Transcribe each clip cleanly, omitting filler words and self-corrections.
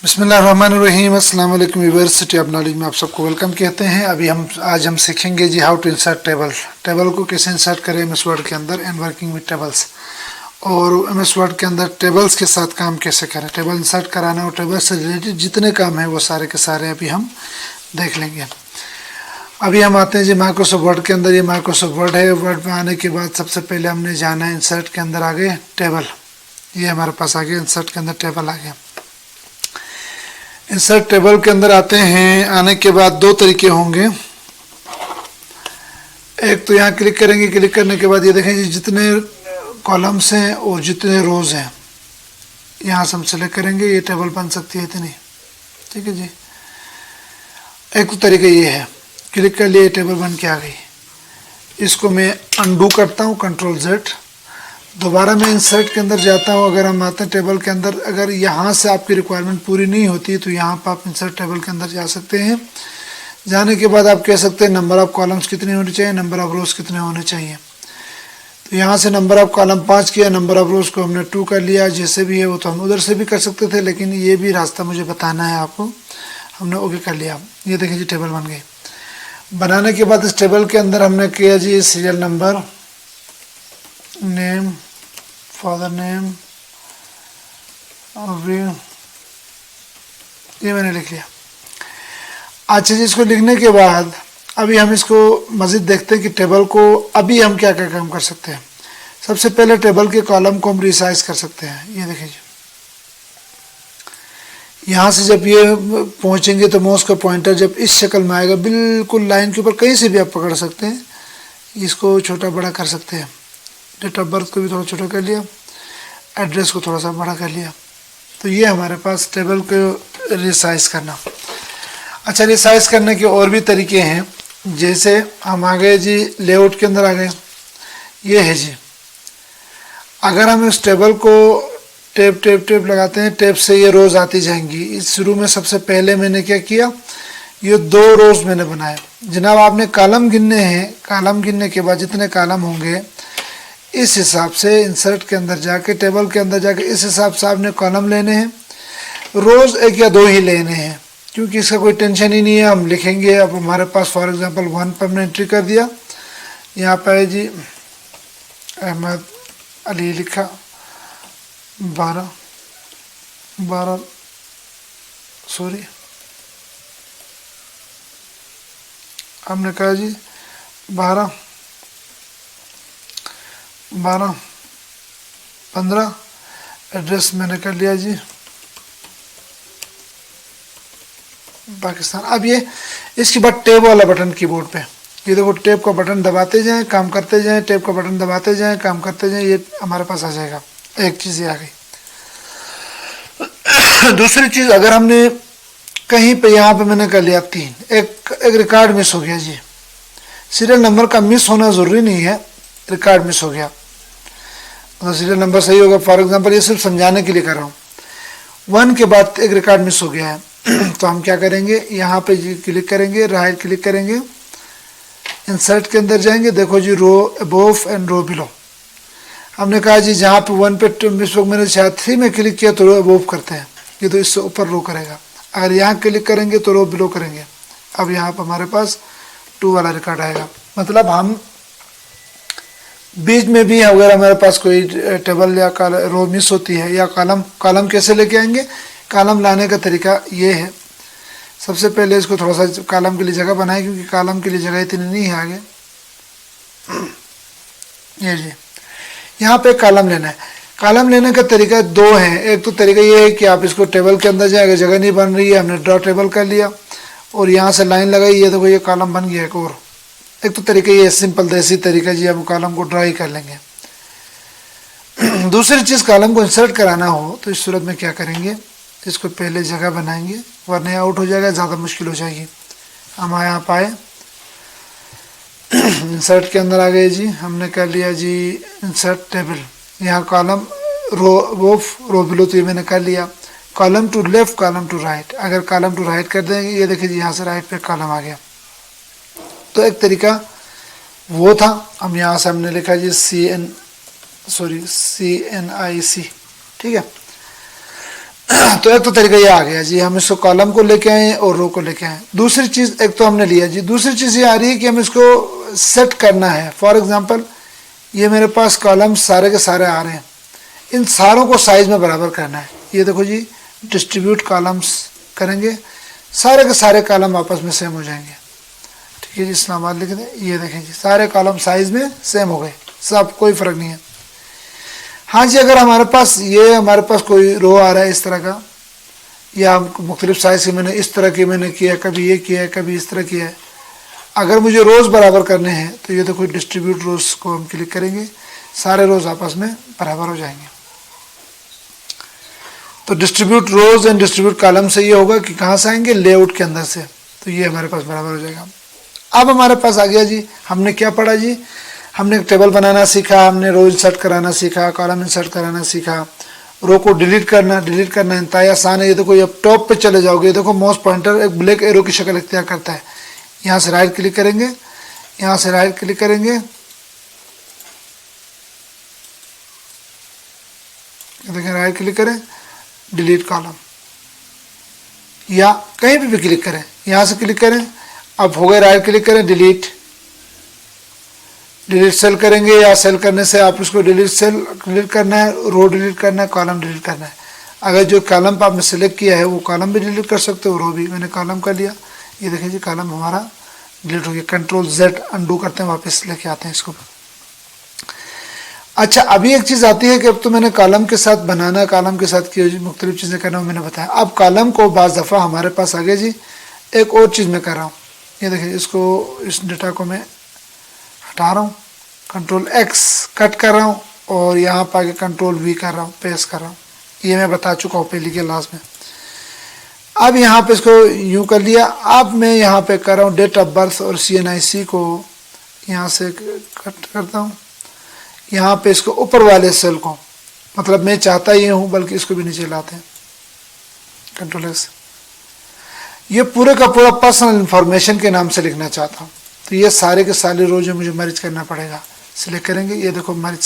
बिस्मिल्लाहिर्रहमानिर्रहीम। अस्सलाम वालेकुम व्यूअर्स, सिटी ऑफ नॉलेज में आप सबको वेलकम कहते हैं। आज हम सीखेंगे जी हाउ टू इंसर्ट टेबल को कैसे इंसर्ट करें एमएस वर्ड के अंदर एंड वर्किंग विद टेबल्स, और एमएस वर्ड के अंदर टेबल्स के साथ काम कैसे करें। टेबल इंसर्ट कराना और टेबल से रिलेटेड जितने काम हैं वो सारे के सारे अभी हम देख लेंगे। अभी हम आते हैं जी माइक्रोसॉफ्ट वर्ड के अंदर। ये माइक्रोसॉफ्ट वर्ड है। वर्ड में आने के बाद सबसे पहले हमने जाना है इंसर्ट के अंदर, आ गए टेबल। ये हमारे पास आ गया, इंसर्ट के अंदर टेबल आ गया। इंसर्ट टेबल के अंदर आते हैं, आने के बाद दो तरीके होंगे। एक तो यहाँ क्लिक करेंगे, क्लिक करने के बाद ये देखें जी जितने कॉलम्स हैं और जितने रोज हैं यहाँ से हम सेलेक्ट करेंगे, ये टेबल बन सकती है इतनी। ठीक है जी, एक तो तरीका ये है, क्लिक कर लिए टेबल बन के आ गई। इसको मैं अनडू करता हूँ, कंट्रोल जेड। दोबारा मैं इंसर्ट के अंदर जाता हूँ। अगर हम आते हैं टेबल के अंदर, अगर यहाँ से आपकी रिक्वायरमेंट पूरी नहीं होती तो यहाँ पर आप इंसर्ट टेबल के अंदर जा सकते हैं। जाने के बाद आप कह सकते हैं नंबर ऑफ कॉलम्स कितने होने चाहिए, नंबर ऑफ रोज कितने होने चाहिए। तो यहाँ से नंबर ऑफ कॉलम 5 किया, नंबर ऑफ रोज को हमने 2 कर लिया। जैसे भी है वो तो हम उधर से भी कर सकते थे, लेकिन ये भी रास्ता मुझे बताना है आपको, हमने ओके कर लिया। ये देखिए जी टेबल बन गई। बनाने के बाद इस टेबल के अंदर हमने किया जी serial number, name, father name, और ये मैंने लिख लिया। अच्छा जी, इसको लिखने के बाद अभी हम इसको मज़ीद देखते हैं कि टेबल को अभी हम क्या क्या काम कर सकते हैं। सबसे पहले टेबल के कॉलम को हम रिसाइज कर सकते हैं। ये देखिए जी, यहाँ से जब ये पहुँचेंगे तो माउस का पॉइंटर जब इस शक्ल में आएगा, बिल्कुल लाइन के ऊपर कहीं से भी आप पकड़ सकते हैं। इसको छोटा बड़ा कर सकते हैं। डेट ऑफ बर्थ को भी थोड़ा छोटा कर लिया, एड्रेस को थोड़ा सा बड़ा कर लिया। तो ये हमारे पास टेबल को रिसाइज करना। अच्छा, रिसाइज करने के और भी तरीके हैं। जैसे हम आ गए जी लेआउट के अंदर आ गए। ये है जी, अगर हम इस टेबल को टेप टेप टेप लगाते हैं, टेप से ये रोज़ आती जाएंगी। इस शुरू में सबसे पहले मैंने क्या किया, ये 2 रोज़ मैंने बनाए। जनाब आपने कॉलम गिनने हैं, कॉलम गिनने के बाद जितने कॉलम होंगे इस हिसाब से इंसर्ट के अंदर जाके, टेबल के अंदर जाके इस हिसाब से आपने कॉलम लेने हैं। रोज़ 1 या 2 ही लेने हैं, क्योंकि इसका कोई टेंशन ही नहीं है। हम लिखेंगे, अब हमारे पास फॉर एग्जांपल 1 पर हमने एंट्री कर दिया। यहाँ पर है जी अहमद अली लिखा, 12 सॉरी हमने कहा जी 12 15। एड्रेस मैंने कर लिया जी पाकिस्तान। अब ये इसके बाद टैब वाला बटन कीबोर्ड पे, ये देखो टैब का बटन दबाते जाएं, काम करते जाएं, टैब का बटन दबाते जाएं, काम करते जाएं, ये हमारे पास आ जाएगा। एक चीज़ ये आ गई। दूसरी चीज़, अगर हमने कहीं पे यहाँ पे मैंने कर लिया 3, एक रिकॉर्ड मिस हो गया जी। सीरियल नंबर का मिस होना ज़रूरी नहीं है, रिकॉर्ड मिस हो गया तो सीरियल नंबर सही होगा। फॉर एग्जांपल ये सिर्फ समझाने के लिए कर रहा हूँ। 1 के बाद एक रिकॉर्ड मिस हो गया है तो हम क्या करेंगे, यहाँ पे जी क्लिक करेंगे, राइट क्लिक करेंगे, इंसर्ट के अंदर जाएंगे। देखो जी रो अबोव एंड रो बिलो। हमने कहा जी जहाँ पे 1 पे मिस हो, मैंने शायद 3 में क्लिक किया तो रो अबोव करते हैं, ये तो इससे ऊपर रो करेगा। अगर यहाँ क्लिक करेंगे तो रो बिलो करेंगे। अब यहाँ पर हमारे पास 2 वाला रिकॉर्ड आएगा। मतलब हम बीच में भी अगर हमारे पास कोई टेबल या रो मिस होती है या कॉलम कैसे लेके आएंगे, कॉलम लाने का तरीका ये है। सबसे पहले इसको थोड़ा सा कॉलम के लिए जगह बनाए, क्योंकि कॉलम के लिए जगह इतनी नहीं है आगे। ये जी यहाँ पे कॉलम लेना है। कॉलम लेने का तरीका 2 है। एक तो तरीका ये है कि आप इसको टेबल के अंदर जाए, अगर जगह नहीं बन रही है, हमने ड्रॉ टेबल कर लिया और यहाँ से लाइन लगाई है, तो ये कॉलम बन गया। एक और एक तो तरीका ये सिंपल देसी तरीका जी, हम कॉलम को ड्रा ही कर लेंगे। दूसरी चीज़, कॉलम को इंसर्ट कराना हो तो इस सूरत में क्या करेंगे, इसको पहले जगह बनाएंगे, वरना आउट हो जाएगा, ज़्यादा मुश्किल हो जाएगी। हम यहाँ पाए इंसर्ट के अंदर आ गए जी, हमने कर लिया जी इंसर्ट टेबल। यहाँ कॉलम रो बिलो तो ये मैंने कर लिया। Column to left, column to right, अगर कॉलम टू राइट कर देंगे, ये देखिए जी यहाँ से राइट पे कॉलम आ गया। तो एक तरीका वो था। हम यहाँ से हमने लिखा जी CNIC, ठीक है। तो एक तो तरीका ये आ गया जी, हम इसको कॉलम को लेके आए और रो को लेके आए। दूसरी चीज़ एक तो हमने लिया जी, दूसरी चीज़ ये आ रही है कि हम इसको सेट करना है। फॉर एग्जांपल ये मेरे पास कॉलम सारे के सारे आ रहे हैं, इन सारों को साइज में बराबर करना है। ये देखो जी, डिस्ट्रीब्यूट कॉलम्स करेंगे, सारे के सारे कॉलम आपस में सेम हो जाएंगे। ठीक है जी, इस्लामाबाद लिख दें। ये देखें जी, सारे कॉलम साइज में सेम हो गए, सब कोई फ़र्क नहीं है। हाँ जी, अगर हमारे पास कोई रो आ रहा है इस तरह का, या मुख्तलिफ साइज़ के मैंने इस तरह की मैंने किया, कभी ये किया है कभी इस तरह किया है। अगर मुझे रोज़ बराबर करने हैं तो ये देखो डिस्ट्रीब्यूट रोज़ को हम क्लिक करेंगे, सारे रोज़ आपस में बराबर हो जाएंगे। तो distribute rows and distribute column से ये होगा कि कहाँ से आएंगे, लेआउट के अंदर से, तो ये हमारे पास बराबर हो जाएगा। अब हमारे पास आ गया जी, हमने क्या पढ़ा जी, हमने एक टेबल बनाना सीखा, हमने रो इंसर्ट कराना सीखा, कॉलम इंसर्ट कराना सीखा, रो को डिलीट करना इंतहाई आसान है। ये देखो, अब टॉप पे चले जाओगे, देखो माउस पॉइंटर एक ब्लैक एरो की शक्ल इख्तियार करता है। यहाँ से राइट क्लिक करेंगे, यहाँ से राइट क्लिक करेंगे, देखें राइट क्लिक करें, डिलीट कॉलम, या कहीं पे भी क्लिक करें, यहाँ से क्लिक करें। अब हो गए, राइट क्लिक करें, डिलीट सेल करेंगे, या सेल करने से आप इसको डिलीट करना है, रो डिलीट करना है, कॉलम डिलीट करना है। अगर जो कॉलम आपने सेलेक्ट किया है वो कॉलम भी डिलीट कर सकते हो, रो भी। मैंने कॉलम कर लिया, ये देखिए जी कॉलम हमारा डिलीट हो गया। कंट्रोल Z अंडू करते हैं, वापस लेके आते हैं इसको। अच्छा, अभी एक चीज़ आती है कि अब तो मैंने कॉलम के साथ बनाना, कॉलम के साथ की मुख्तलिफ चीज़ें करना मैंने बताया। अब कॉलम को बाज़ दफ़ा हमारे पास आ गया जी, एक और चीज़ मैं कर रहा हूँ। ये देखिए, इसको, इस डेटा को मैं हटा रहा हूँ, कंट्रोल X कट कर रहा हूँ, और यहाँ पर आके कंट्रोल V कर रहा हूँ, पेस्ट कर रहा हूँ। ये मैं बता चुका हूँ पहले के क्लास में। अब यहाँ पे इसको यूँ कर लिया। अब मैं यहाँ पे कर रहा हूँ डेट ऑफ बर्थ और CNIC को यहाँ से कट करता हूँ, यहाँ पे इसको ऊपर वाले सेल को, मतलब मैं चाहता ये हूँ, बल्कि इसको भी नीचे लाते हैं, कंट्रोल X। ये पूरे का पूरा पर्सनल इंफॉर्मेशन के नाम से लिखना चाहता हूँ, तो ये सारे के सारे रोज मुझे मर्ज करना पड़ेगा। सिलेक्ट करेंगे, ये देखो मर्ज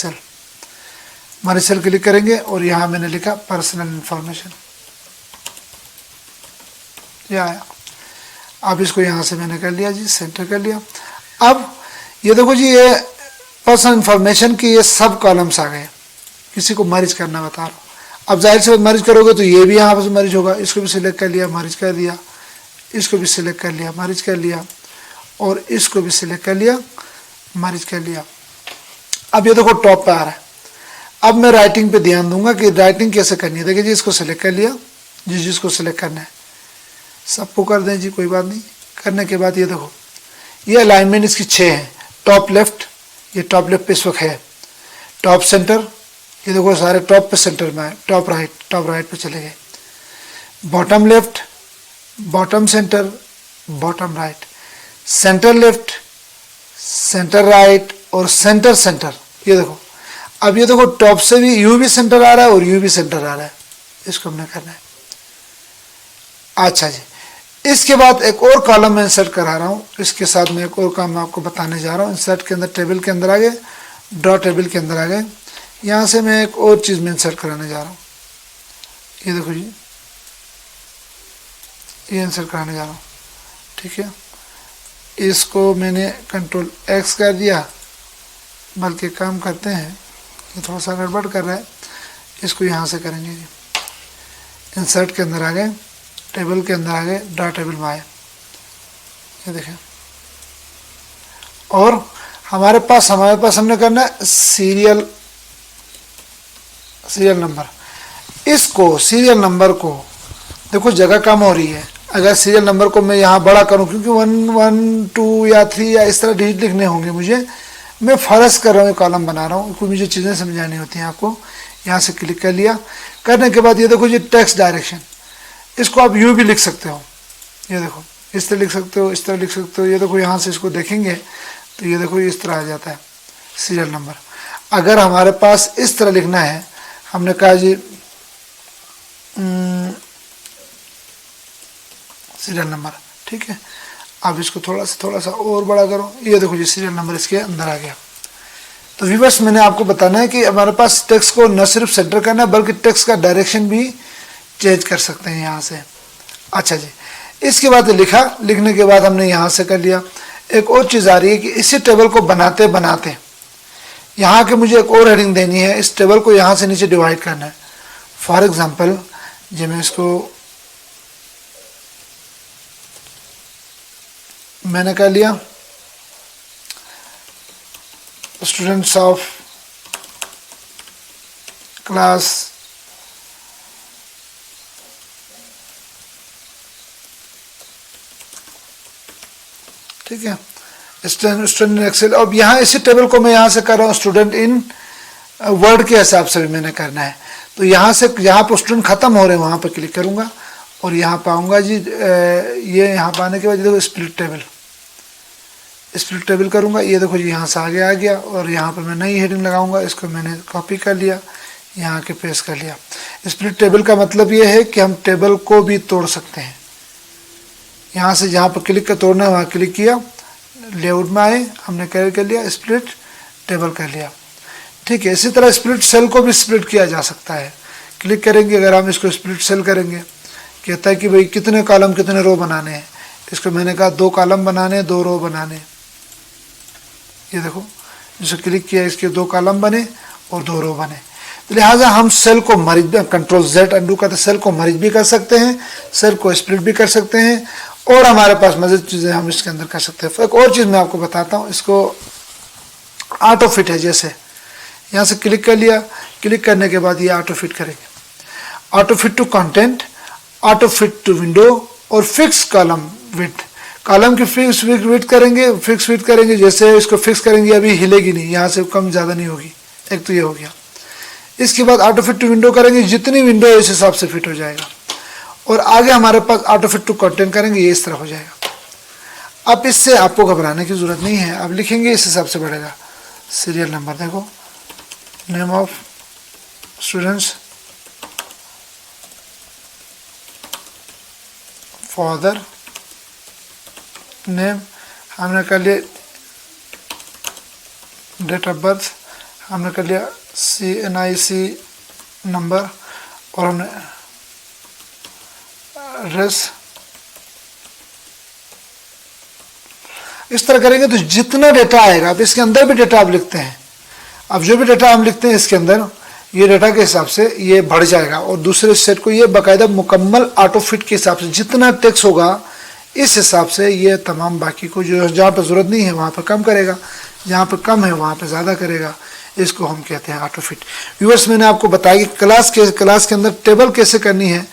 सेल क्लिक करेंगे, और यहाँ मैंने लिखा पर्सनल इंफॉर्मेशन, ये आया। अब इसको यहाँ से मैंने कर लिया जी, सेंटर कर लिया। अब ये देखो जी, ये पर्सनल इंफॉर्मेशन की ये सब कॉलम्स आ गए। किसी को मर्ज करना बता रहा हूँ। अब जाहिर से मर्ज करोगे तो ये भी यहाँ से मर्ज होगा, इसको भी सिलेक्ट कर लिया, मर्ज कर दिया, इसको भी सिलेक्ट कर लिया, मर्ज कर लिया, और इसको भी सिलेक्ट कर लिया, मर्ज कर लिया। अब ये देखो टॉप पे आ रहा है। अब मैं राइटिंग पे ध्यान दूंगा कि राइटिंग कैसे करनी है। देखिए जी, इसको सिलेक्ट कर लिया, जिसको सिलेक्ट करना है सबको कर दें जी, कोई बात नहीं। करने के बाद ये देखो, ये अलाइनमेंट इसकी 6 है। टॉप लेफ्ट, ये टॉप लेफ्ट पे इस वक्त है। टॉप सेंटर, ये देखो सारे टॉप पे सेंटर में है। टॉप राइट पे चले गए। Bottom left, bottom centre, bottom right, centre left, centre right, और सेंटर। ये देखो, अब ये देखो टॉप से भी यू भी सेंटर आ रहा है और यू भी सेंटर आ रहा है। इसको हमने करना है। अच्छा जी, इसके बाद एक और कॉलम मैं इंसर्ट करा रहा हूँ। इसके साथ में एक और काम मैं आपको बताने जा रहा हूँ। इंसर्ट के अंदर टेबल के अंदर आ गए, ड्रॉ टेबल के अंदर आ गए। यहाँ से मैं एक और चीज़ में इंसर्ट कराने जा रहा हूँ। ये देखो जी, ये इंसर्ट कराने जा रहा हूँ। ठीक है, इसको मैंने कंट्रोल X कर दिया, बल्कि काम करते हैं, ये थोड़ा सा गड़बड़ कर रहा है, इसको यहाँ से करेंगे जी। इंसर्ट के अंदर आ गए, टेबल के अंदर आ गए, ड्रॉ टेबल में आए, ये देखें। और हमारे पास हमने करना है सीरियल नंबर। इसको सीरियल नंबर को देखो जगह कम हो रही है। अगर सीरियल नंबर को मैं यहाँ बड़ा करूँ, क्योंकि 1, 1, 2 या 3 या इस तरह डिजिट लिखने होंगे मुझे, मैं फर्ज कर रहा हूँ, कॉलम बना रहा हूँ, कोई मुझे चीज़ें समझानी होती हैं आपको। यहाँ से क्लिक कर लिया। करने के बाद ये देखो जी टेक्स्ट डायरेक्शन, इसको आप यूँ भी लिख सकते हो। ये देखो इस तरह लिख सकते हो, इस तरह लिख सकते हो। ये देखो यहाँ से इसको देखेंगे तो ये देखो इस तरह आ जाता है सीरियल नंबर। अगर हमारे पास इस तरह लिखना है, हमने कहा जी सीरियल नंबर, ठीक है। अब इसको थोड़ा सा और बड़ा करो। ये देखो जी सीरियल नंबर इसके अंदर आ गया। तो व्यूअर्स, मैंने आपको बताना है कि हमारे पास टेक्स्ट को न सिर्फ सेंटर करना है, बल्कि टेक्स्ट का डायरेक्शन भी चेंज कर सकते हैं यहाँ से। अच्छा जी, इसके बाद लिखा, लिखने के बाद हमने यहाँ से कर लिया। एक और चीज़ आ रही है कि इसी टेबल को बनाते बनाते यहाँ के मुझे एक और हेडिंग देनी है, इस टेबल को यहाँ से नीचे डिवाइड करना है। फॉर एग्जांपल जो मैं इसको मैंने कर लिया स्टूडेंट्स ऑफ क्लास ठीक है, स्टूडेंट इन एक्सेल। अब यहाँ इसी टेबल को मैं यहाँ से कर रहा हूँ स्टूडेंट इन वर्ड के हिसाब से भी मैंने करना है। तो यहाँ से जहाँ पर स्टूडेंट खत्म हो रहे हैं वहाँ पर क्लिक करूँगा और यहाँ पाऊँगा जी ये यहाँ पर आने के बाद देखो स्प्लिट टेबल करूँगा। ये देखो जी यहाँ से आगे आ गया और यहाँ पर मैं नई हेडिंग लगाऊँगा। इसको मैंने कॉपी कर लिया, यहाँ के पेस्ट कर लिया। स्प्लिट टेबल का मतलब ये है कि हम टेबल को भी तोड़ सकते हैं। यहाँ से जहाँ पर क्लिक कर तोड़ना है वहाँ क्लिक किया, लेआउट में आए, हमने कर लिया स्प्लिट टेबल कर लिया। ठीक है, इसी तरह स्प्लिट सेल को भी स्प्लिट किया जा सकता है। क्लिक करेंगे, अगर हम इसको स्प्लिट सेल करेंगे, कहता है कि भाई कितने कॉलम कितने रो बनाने हैं। इसको मैंने कहा 2 कॉलम बनाने 2 रो बनाने। ये देखो जिसे क्लिक किया इसके 2 कॉलम बने और 2 रो बने। तो लिहाजा हम सेल को मर्ज, कंट्रोल Z अंडू करते सेल को मर्ज भी कर सकते हैं, सेल को स्प्लिट भी कर सकते हैं और हमारे पास मज़ीद चीज़ें हम इसके अंदर कर सकते हैं। एक और चीज़ मैं आपको बताता हूँ, इसको ऑटो फिट है। जैसे यहाँ से क्लिक कर लिया, क्लिक करने के बाद ये ऑटो फिट करेंगे, auto fit to content, auto fit to window और फिक्स कॉलम विड्थ। कॉलम की फिक्स विड्थ करेंगे, फिक्स विड्थ करेंगे। जैसे इसको फिक्स करेंगे अभी हिलेगी नहीं, यहाँ से कम ज़्यादा नहीं होगी। एक तो ये हो गया। इसके बाद ऑटो फिट टू विंडो करेंगे, जितनी विंडो है इस हिसाब से फिट हो जाएगा। और आगे हमारे पास ऑटो फिट टू कंटेंट करेंगे, ये इस तरह हो जाएगा। अब इससे आपको घबराने की ज़रूरत नहीं है, अब लिखेंगे इस हिसाब से बढ़ेगा। सीरियल नंबर देखो, name of students, father name, हमने कर लिया डेट ऑफ बर्थ, हमने कर लिया NIC नंबर और हमने एड्रेस। इस तरह करेंगे तो जितना डेटा आएगा, अब इसके अंदर भी डेटा आप लिखते हैं, अब जो भी डेटा हम लिखते हैं इसके अंदर ये डेटा के हिसाब से ये बढ़ जाएगा और दूसरे सेट को ये बाकायदा मुकम्मल ऑटो फिट के हिसाब से जितना टेक्स्ट होगा इस हिसाब से ये तमाम बाकी को जो जहाँ पर ज़रूरत नहीं है वहाँ पर कम करेगा, जहाँ पर कम है वहाँ पर ज़्यादा करेगा। इसको हम कहते हैं ऑटो फिट। व्यूअर्स, मैंने आपको बताया कि क्लास के अंदर टेबल कैसे करनी है,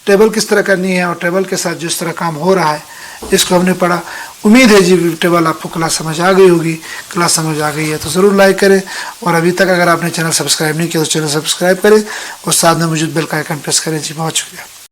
टेबल किस तरह करनी है और टेबल के साथ जिस तरह काम हो रहा है इसको हमने पढ़ा। उम्मीद है जी टेबल आपको क्लास समझ आ गई होगी। क्लास समझ आ गई है तो ज़रूर लाइक करें और अभी तक अगर आपने चैनल सब्सक्राइब नहीं किया तो चैनल सब्सक्राइब करें और साथ में मौजूद बेल का आइकन प्रेस करें। जी बहुत शुक्रिया।